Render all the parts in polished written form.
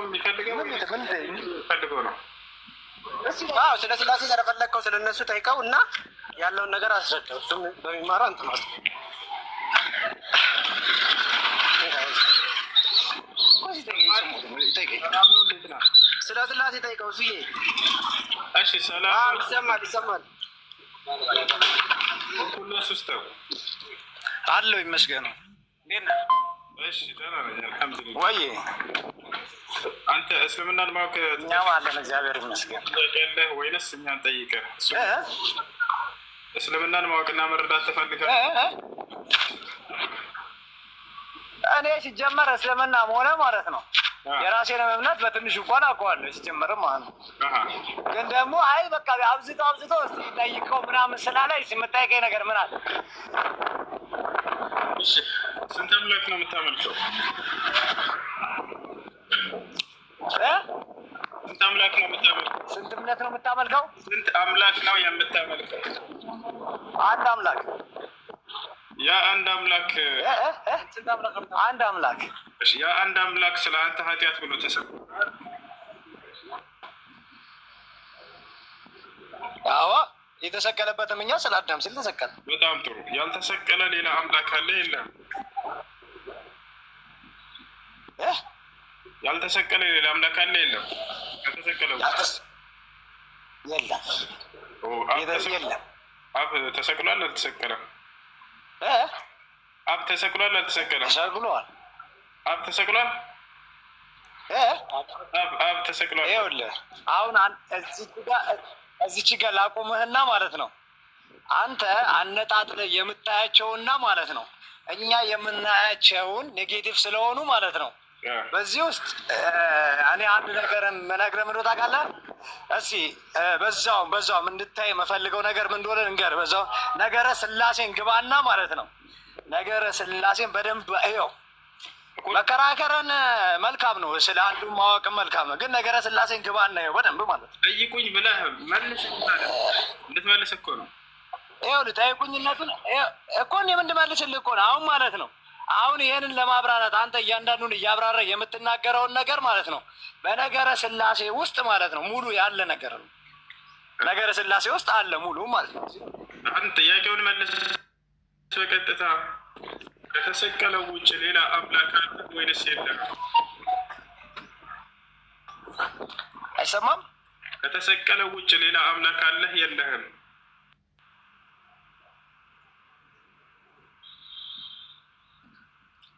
የሚፈልገው ፈልገው ነው። ስለ ስላሴ ስለፈለግከው ስለነሱ ጠይቀው እና ያለውን ነገር አስረዳው። እሱም በሚማራ እንትን ማለት ስለ ስላሴ ጠይቀው። እሱዬ እሺ፣ ሰላም ይሰማል። ሁሉ ሱስተው አለው ይመስገነው። እሺ፣ ደህና ነኝ አልሐምዱሊላህ። ወይ አንተ እስልምናን ማወቅ እኛም አለን እግዚአብሔር ይመስገን። ታውቃለህ ወይንስ እኛን ጠይቀህ? እስልምናን ማወቅና መረዳት ትፈልጋለህ? እኔ ሲጀመር እስልምናም ሆነ ማለት ነው የራሴን እምነት በትንሹ እንኳን አውቀዋለሁ ሲጀመርም ማለት ነው። ግን ደግሞ አይ በቃ አብዝቶ እስኪ ጠይቀው ምናምን ስላለኝ የምጠይቀኝ ነገር ምን አለ? እሺ፣ ስንት አምላክ ነው የምታመልከው? ስንት አምላክ ነው የምታመልከው? ስንት እምነት ነው የምታመልከው? ስንት አምላክ ነው የምታመልከው? አንድ አምላክ። ያ አንድ አምላክ አንድ አምላክ። እሺ፣ ያ አንድ አምላክ ስለ አንተ ኃጢአት ብሎ ተሰቅሏል? አዎ፣ የተሰቀለበትም እኛ ስለ አዳም ሲል ተሰቀለ። በጣም ጥሩ። ያልተሰቀለ ሌላ አምላክ አለ የለም? ያልተሰቀለ ሌላ አምላክ አለ የለም? ከተሰቀለ የለም። አብ ተሰቅሏል አልተሰቀለም? አብ ተሰቅሏል አልተሰቀለም? ተሰቅሏል። አብ ተሰቅሏል። አብ ተሰቅሏል። ይኸውልህ አሁን እዚች ጋር ላቁምህና ማለት ነው አንተ አነጣጥለህ የምታያቸውና ማለት ነው እኛ የምናያቸውን ኔጌቲቭ ስለሆኑ ማለት ነው። በዚህ ውስጥ እኔ አንድ ነገርን መነግረህ ምን ታውቃለህ? እስኪ በዛውም እንድታይ የምፈልገው ነገር ምን እንደሆነ ንገር። በዛው ነገረ ስላሴን ግባና ማለት ነው ነገረ ስላሴን በደንብ ይኸው። መከራከርን መልካም ነው፣ ስለ አንዱ ማወቅ መልካም ነው። ግን ነገረ ስላሴን ግባና ይኸው በደንብ ማለት ነው። ጠይቁኝ ብለህ መልስ እንድትመልስ እኮ ነው። ይኸውልህ ጠይቁኝነቱን እኮ እኔ እንድመልስልህ እኮ ነው አሁን ማለት ነው። አሁን ይሄንን ለማብራራት አንተ እያንዳንዱን እያብራራ የምትናገረውን ነገር ማለት ነው በነገረ ስላሴ ውስጥ ማለት ነው ሙሉ ያለ ነገር ነው። ነገረ ስላሴ ውስጥ አለ ሙሉ ማለት ነው። አንተ ጥያቄውን መልስ በቀጥታ። ከተሰቀለው ውጭ ሌላ አምላክ አለ ወይንስ የለም? አይሰማም? ከተሰቀለው ውጭ ሌላ አምላክ አለህ የለህም?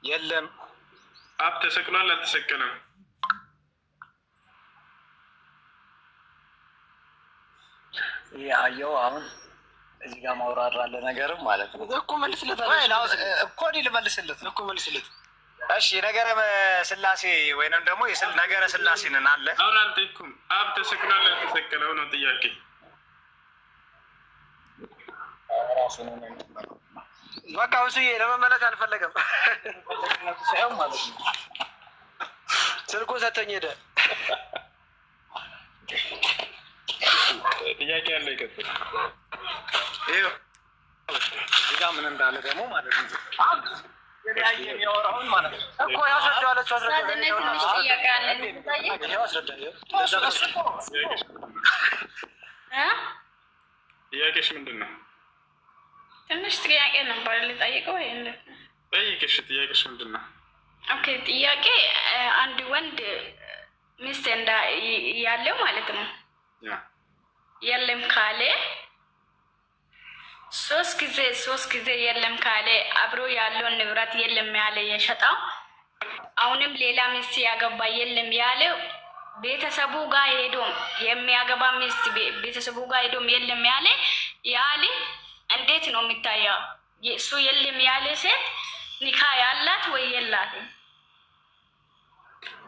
የለም። አብ ተሰቅሏል አልተሰቀለም? ያየው አሁን እዚህ ጋር ማውራራ አለ ነገርም ማለት ነው እኮ መልስለት እኮ ልመልስለት እኮ መልስለት። እሺ ነገረ ስላሴ ወይንም ደግሞ ነገረ ስላሴንን አለ አሁን አልጠይኩም። አብ ተሰቅሏል አልተሰቀለው ነው ጥያቄ። በቃ ውስዬ ለመመለስ አልፈለገም ሳይሆን ማለት ነው ስልኩ ሰተኝ ሄደ። ጥያቄ ያለ ይቀጥል። እዚህ ጋር ምን እንዳለ ደግሞ ማለት ነው የሚያወራውን ማለት ነው እኮ ያስረዳዋል። ጥያቄሽ ምንድን ነው? ትንሽ ጥያቄ ነበር ልጠይቀው። ጠይቅሽ። ጥያቄሽ ምንድን ነው? ኦኬ፣ ጥያቄ አንድ ወንድ ሚስት ያለው ማለት ነው የለም ካለ ሶስት ጊዜ የለም ካለ አብሮ ያለውን ንብረት የለም ያለ የሸጣው አሁንም ሌላ ሚስት ያገባ የለም ያለ ቤተሰቡ ጋር ሄዶም የሚያገባ ሚስት ቤተሰቡ ጋር ሄዶም የለም ያለ እንዴት ነው የሚታየው? እሱ የለም ያለ ሴት ኒካ ያላት ወይ የላት?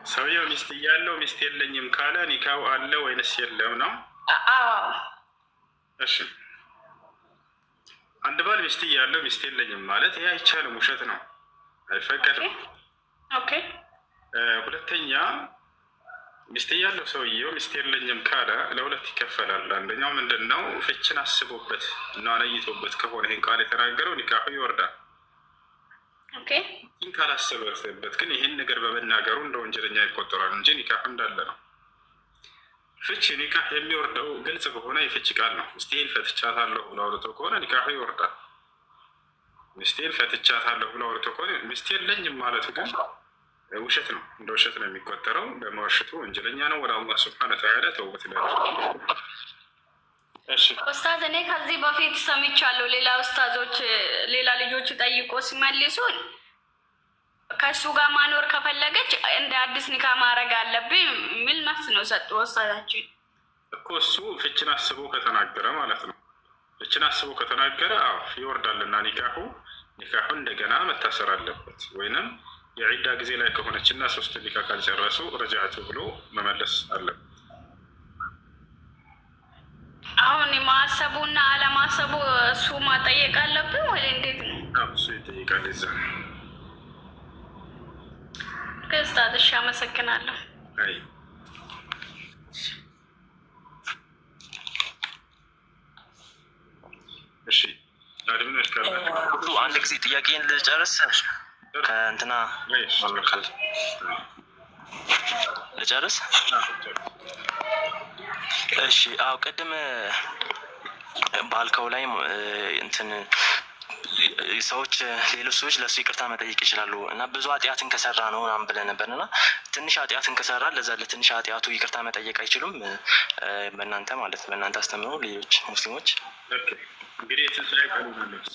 ሰውየው ሚስት እያለው ሚስት የለኝም ካለ ኒካው አለ ወይንስ የለም ነው? አዎ። እሺ፣ አንድ ባል ሚስት እያለው ሚስት የለኝም ማለት ይሄ አይቻልም፣ ውሸት ነው፣ አይፈቀድም። ኦኬ። ሁለተኛ ሚስት እያለው ሰውየው ሚስት የለኝም ካለ ለሁለት ይከፈላል። አንደኛው ምንድን ነው? ፍችን አስቦበት እና ነይቶበት ከሆነ ይህን ቃል የተናገረው ኒካሁ ይወርዳል። ኦኬ ካላሰበበት ግን ይህን ነገር በመናገሩ እንደ ወንጀለኛ ይቆጠራል እንጂ ኒካህ እንዳለ ነው። ፍች ኒካህ የሚወርደው ግልጽ በሆነ የፍች ቃል ነው። ሚስቴን ፈትቻታለሁ ብሎ አውርቶ ከሆነ ኒካሁ ይወርዳል። ሚስቴን ፈትቻታለሁ ብሎ አውርቶ ከሆነ ሚስቴ የለኝም ማለቱ ግን ውሸት ነው፣ እንደ ውሸት ነው የሚቆጠረው። በመዋሸቱ ወንጀለኛ ነው። ወደ አላህ ስብሐነ ወተዓላ ተውበት ይላል። ኡስታዝ እኔ ከዚህ በፊት ሰምቻለሁ። ሌላ ኡስታዞች ሌላ ልጆቹ ጠይቆ ሲመልሱን ከእሱ ጋር ማኖር ከፈለገች እንደ አዲስ ኒካ ማድረግ አለብኝ የሚል መልስ ነው ሰጡ ኡስታዛችን እኮ። እሱ ፍችን አስቦ ከተናገረ ማለት ነው። ፍችን አስቦ ከተናገረ ይወርዳልና ኒካሁ እንደገና መታሰር አለበት። ወይንም የዒዳ ጊዜ ላይ ከሆነችና 3 ኒካ ካልጨረሱ ረጃዕቱ ብሎ መመለስ አለበት። አሁን ማሰቡና አለማሰቡ እሱ ማጠየቅ አለብን ወይ እንዴት ነው? እሱ ይጠይቃል። ይዛ ኡስታዝ እሺ፣ አመሰግናለሁ። አይ እሺ፣ አድምን እስካለ አንድ ጊዜ ጥያቄን ልጨርስ ከእንትና ልጨርስ። እሺ አው ቅድም ባልከው ላይ እንትን ሌሎች ሰዎች ለሱ ይቅርታ መጠየቅ ይችላሉ እና ብዙ ኃጢአትን ከሰራ ነው ምናምን ብለህ ነበር እና ትንሽ ኃጢአትን ከሰራ ለዛ ለትንሽ ኃጢአቱ ይቅርታ መጠየቅ አይችሉም? በእናንተ ማለት በእናንተ አስተምሮ ሌሎች ሙስሊሞች እንግዲህ የትንሣኤ ቀኑ ማለት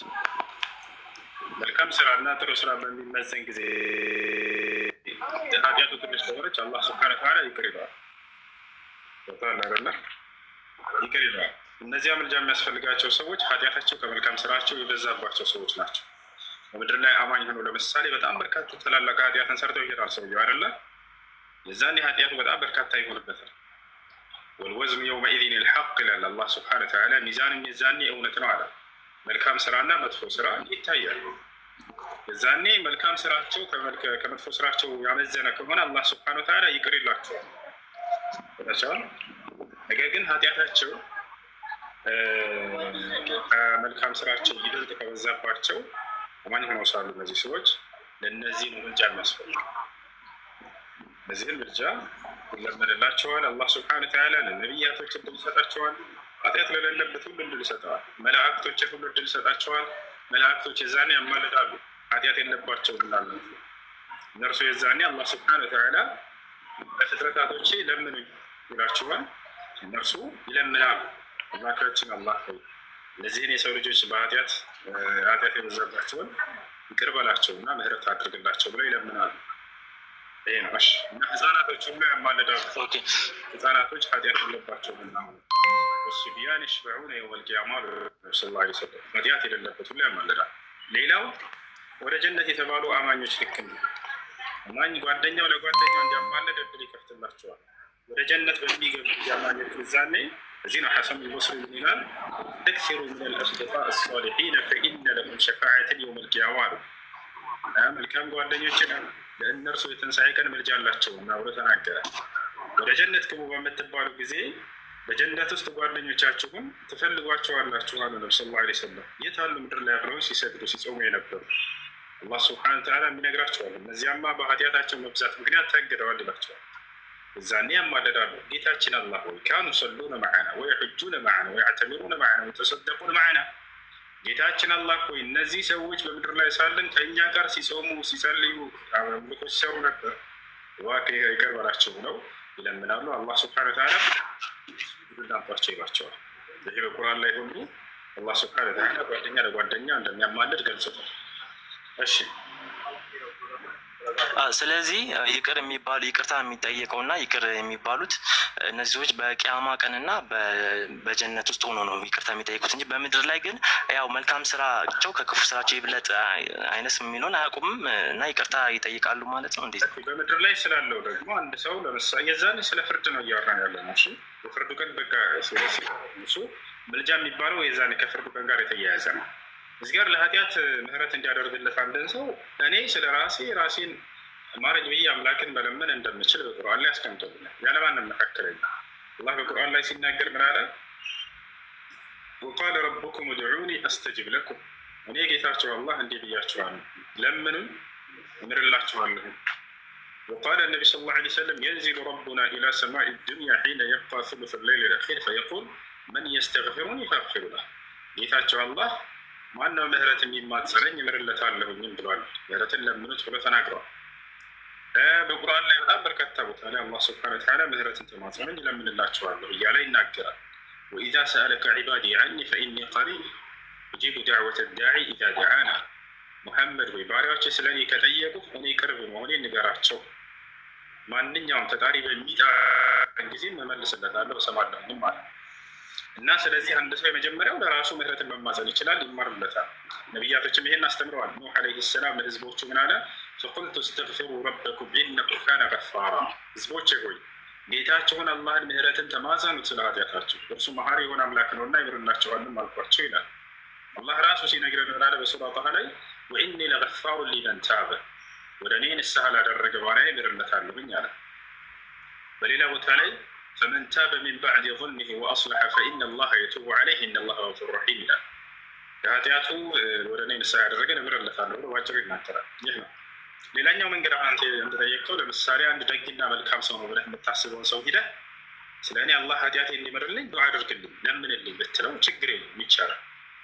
መልካም ስራ እና ጥሩ ስራ በሚመዘን ጊዜ ኃጢአቱ ትንሽ ከሆነች አላህ ስብሐነ ወተዓላ ይቅር ይለዋል። ይቅር ይለዋል። እነዚያ ምልጃ የሚያስፈልጋቸው ሰዎች ኃጢአታቸው ከመልካም ስራቸው የበዛባቸው ሰዎች ናቸው። በምድር ላይ አማኝ ሆኖ ለምሳሌ በጣም በርካታ ተላላቀ ኃጢአትን ሰርተው ይሄዳል ሰውየው አይደለ? የዛኔ ኃጢአቱ በጣም በርካታ ይሆንበታል። ወልወዝኑ የውመኢዚን ልሐቅ ይላል አላህ ስብሐነ ወተዓላ። ሚዛንም የዛኔ እውነት ነው አለ። መልካም ስራና መጥፎ ስራ ይታያል። የዛኔ መልካም ስራቸው ከመጥፎ ስራቸው ያመዘነ ከሆነ አላህ ስብሐነ ወተዓላ ይቅር ይላቸዋል። ነገር ግን ኃጢአታቸው ከመልካም ስራቸው ይበልጥ ከበዛባቸው አማኝ ሆነው ሳሉ እነዚህ ሰዎች ለእነዚህ ነው ምልጃ የሚያስፈልግ። እነዚህን ምልጃ ይለመንላቸዋል አላህ ስብሐነ ወተዓላ። ለነቢያቶች እድል ይሰጣቸዋል። ኃጢአት ለሌለበት ሁሉ እድል ይሰጠዋል። መላእክቶች ሁሉ እድል ይሰጣቸዋል። መላእክቶች የዛኔ ያማልዳሉ ኃጢአት የለባቸውም ይላሉ። እነርሱ የዛኔ አላህ ስብሐነ ወተዓላ ለፍጥረታቶቼ ለምኑኝ ይላቸዋል። እነርሱ ይለምናሉ። አምላካችን አላህ ሆይ እነዚህን የሰው ልጆች በኃጢአት የበዛባቸውን ይቅር በላቸው እና ምህረት አድርግላቸው ብለው ይለምናሉ። ይሄ ነው። እና ህፃናቶች ሁሉ ያማልዳሉ። ህፃናቶች ኃጢአት የለባቸውም እና ወሱቢያን የሽፈዑነ የውመል ቂያማ ሰለላሁ ዐለይሂ ወሰለም ኃጢአት የሌለበት ሁሉ ያማልዳል። ሌላው ወደ ጀነት የተባሉ አማኞች ልክ ነው። አማኝ ጓደኛው ለጓደኛው እንዲያማልድ እድል ይከፍትላቸዋል። ወደ ጀነት በሚገቡ አማኞች ዛኔ እዚህ ነው ሐሰን አልበስሪ ምን ይላል? ተክሲሩ ሚነል አስዲቃኢ አስሳሊሒን ፈኢነ ለሁም ሸፋዓተን የውመል ቂያማ አሉ። መልካም ጓደኞች ለእነርሱ የትንሣኤ ቀን ምልጃ አላቸው እና ብሎ ተናገረ። ወደ ጀነት ግቡ በምትባሉ ጊዜ በጀነት ውስጥ ጓደኞቻችሁን ትፈልጓቸዋላችሁ አሉ ነብዩ ሰለላሁ ዐለይሂ ወሰለም። የት አሉ? ምድር ላይ አብረው ሲሰግዱ ሲጾሙ የነበሩ አላህ ሱብሓነሁ ወተዓላ የሚነግራቸዋል። እነዚያማ በኃጢአታቸው መብዛት ምክንያት ተግደዋል ይላቸዋል። እዛኔ ያማልዳሉ። ጌታችን አላህ ሆይ ካኑ ሰሉነ መዓና ወየሑጁነ መዓና ወየዕተሚሩነ መዓና ወየተሰደቁነ መዓና። ጌታችን አላህ ሆይ እነዚህ ሰዎች በምድር ላይ ሳለን ከእኛ ጋር ሲጾሙ ሲጸልዩ አምልኮ ሲሰሩ ነበር፣ እባክህ ይቅር በላቸው ብለው ይለምናሉ። አላህ ሱብሓነሁ ወተዓላ ዳምጧቸው ይሏቸዋል። ይህ በቁርአን ላይ ሁሉ አላህ ሱብሓነሁ ወተዓላ ጓደኛ ለጓደኛ እንደሚያማልድ ገልጾታል። እሺ ስለዚህ ይቅርታ የሚጠየቀው እና ይቅር የሚባሉት እነዚህ ሰዎች በቂያማ ቀንና በጀነት ውስጥ ሆኖ ነው ይቅርታ የሚጠይቁት እንጂ በምድር ላይ ግን ያው መልካም ስራቸው ከክፉ ስራቸው ይብለጥ አይነት የሚለውን አያውቁምም እና ይቅርታ ይጠይቃሉ ማለት ነው። እንዴት በምድር ላይ ስላለው ደግሞ አንድ ሰው ለምሳሌ የዛኔ ስለ ፍርድ ነው እያወራን ያለ ነው። የፍርዱ ቀን በቃ እሱ ምልጃ የሚባለው የዛኔ ከፍርዱ ቀን ጋር የተያያዘ ነው። እዚህ ጋር ለኃጢአት ምህረት እንዲያደርግለት አንድን ሰው እኔ ስለ ራሴን ማረኝ ብዬ አምላክን መለመን እንደምችል በቁርአን ላይ አስቀምጦልኛል። ያለማንም መካከለኛ አላህ በቁርአን ላይ ሲናገር ምን አለ? ወቃለ ረቡኩም ድዑኒ አስተጅብ ለኩም። እኔ ጌታቸው አላህ እንዲህ ብያችኋለሁ፣ ለምኑኝ እምርላችኋለሁ። وقال النبي صلى الله عليه وسلم ينزل ربنا إلى سماء الدنيا حين يبقى ثلث الليل الأخير فيقول من يستغفرني فأغفر له ጌታቸው አላህ ማነው ምህረትን የሚማጸነኝ እምርለታለሁኝም ብሏል። ምህረትን ለምኑት ብሎ ተናግረዋል። በቁርአን ላይ በጣም በርካታ ቦታ ላይ አላህ ሱብሓነሁ ወተዓላ ምህረትን ተማጸነኝ እለምንላችኋለሁ እያለ ይናገራል። ወኢዛ ሰአለከ ዒባዲ ዐኒ ፈኢኒ ቀሪብ ኡጂቡ ደዕወተ ዳዒ ኢዛ ደዓና። ሙሐመድ ወይ ባሪያዎች ስለ እኔ ከጠየቁ እኔ ቅርብ መሆኔን ንገራቸው። ማንኛውም ተጣሪ በሚጠራን ጊዜ እመልስለታለሁ እሰማለሁኝም ማለት ነው። እና ስለዚህ አንድ ሰው የመጀመሪያው ለራሱ ምህረትን መማጸን ይችላል፣ ይማርለታል። ነቢያቶችም ይሄን አስተምረዋል። ኑህ ዓለይሂ ሰላም ለህዝቦቹ ምን አለ? ፈቁልቱ እስተግፊሩ ረበኩም ኢነሁ ካነ ገፋራ። ህዝቦቼ ሆይ ጌታቸውን አላህን ምህረትን ተማጸኑት ስለ ኃጢአታቸው፣ እርሱ መሐሪ የሆነ አምላክ ነውና ይምርላቸዋልም አልኳቸው ይላል። አላህ ራሱ ሲነግረን ምን አለ? በሱራ ጣሃ ላይ ወኢኒ ለገፋሩ ሊመን ታበ፣ ወደ እኔ ንስሐ ላደረገ ባሪያዬ እምርለታለሁኝ አለ። በሌላ ቦታ ላይ ፈመን ታበ ሚን ባዕድ ظልሚሂ ወአስለሐ ፈኢነ አላህ የቱቡ ዐለይህ ኢነ አላህ ገፉር ረሒም ይላል። ከኃጢአቱ ወደ እኔ ንስሐ ያደረገን እምርለታለሁ ብሎ ባጭሩ ይናገራል። ይህ ነው። ሌላኛው መንገድ አንተ እንደጠየቀው ለምሳሌ አንድ ደግና መልካም ሰው ነው ብለህ የምታስበውን ሰው ሂደህ ስለ እኔ አላህ ኃጢአቴ እንዲምርልኝ ዱዓ አድርግልኝ ለምንልኝ ብትለው ችግር የለም ይቻላል።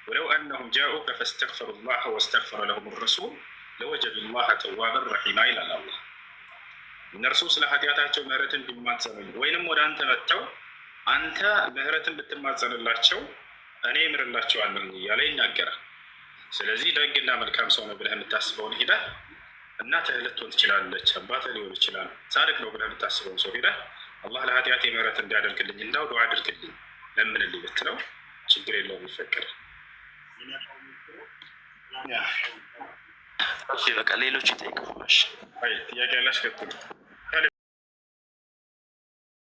ወለው አነሁም ጃኡከ ፈስተግፈሩ ላህ ወስተግፈረ ለሁም ረሱል ለወጀዱ ላህ ተዋበን ረሒማ ይላል አላህ። እነርሱ ስለ ኃጢአታቸው ምህረትን ቢማጸኑኝ ወይንም ወደ አንተ መጥተው አንተ ምህረትን ብትማጸንላቸው እኔ እምርላቸዋለሁ እያለ ይናገራል። ስለዚህ ደግና መልካም ሰው ነው ብለህ የምታስበውን ሂደህ እናትህ ልትሆን ትችላለች፣ አባትህ ሊሆን ይችላል፣ ጻድቅ ነው ብለህ የምታስበውን ሰው ሂደህ አላህ ለኃጢአቴ ምህረት እንዲያደርግልኝ እንዳው ዱዓ አድርግልኝ ለምንልኝ ብትለው ችግር የለውም ይፈቀዳል። በቃ ሌሎች ይጠይቁ። ጥያቄ ያላሽ ቀጥሉ።